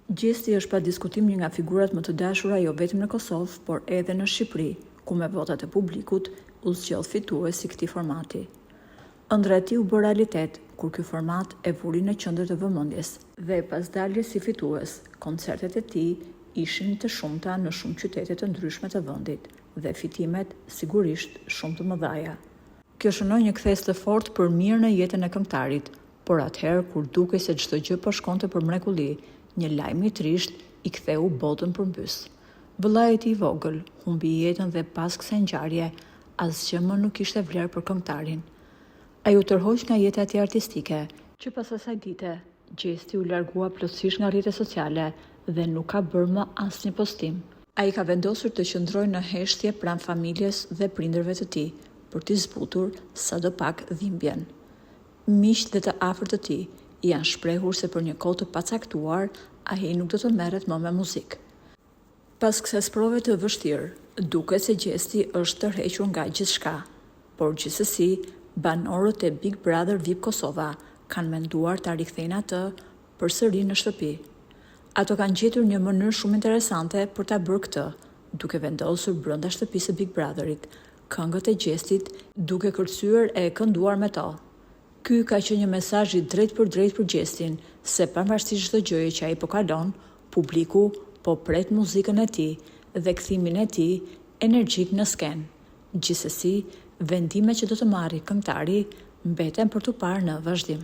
Gjesti është pa diskutim një nga figurat më të dashura jo vetëm në Kosovë, por edhe në Shqipëri, ku me votat e publikut u zgjodh fitues si këtij formati. Ëndra e tij u bë realitet kur ky format e vuri në qendër të vëmendjes dhe pas daljes si fitues, koncertet e tij ishin të shumta në shumë qytete të ndryshme të vendit dhe fitimet sigurisht shumë të mëdha. Kjo shënoi një kthes të fortë për mirë në jetën e këngëtarit, por atëherë kur dukej se çdo gjë po shkonte për mrekulli, një lajm i trisht i ktheu botën përmbys. Vëllai i tij i vogël humbi jetën dhe pas kësaj ngjarje asgjë më nuk kishte vlerë për këngëtarin. Ai u tërhoq nga jeta e tij artistike, që pas asaj dite Gjesti u largua plotësisht nga rrjetet sociale dhe nuk ka bërë më asnjë postim. Ai ka vendosur të qëndrojë në heshtje pranë familjes dhe prindërve të tij për t'i zbutur sadopak dhimbjen. Miqtë dhe të afërt të tij janë shprehur se për një kohë të pacaktuar ai nuk do të merret më me muzikë. Pas kësaj prove të vështirë, duket se Gjesti është tërhequr nga gjithçka, por gjithsesi banorët e Big Brother VIP Kosova kanë menduar ta rikthejnë atë përsëri në shtëpi. Ato kanë gjetur një mënyrë shumë interesante për ta bërë këtë, duke vendosur brenda shtëpisë së Big Brotherit këngët e Gjestit duke kërcyer e kënduar me to. Ky ka qenë një mesazh i drejtë për Gjestin, se pavarësisht çdo gjëje që ai po kalon, publiku po pret muzikën e tij dhe kthimin e tij energjik në skenë. Gjithsesi, vendimet që do të marrë këngëtari mbeten për tu parë në vazhdim.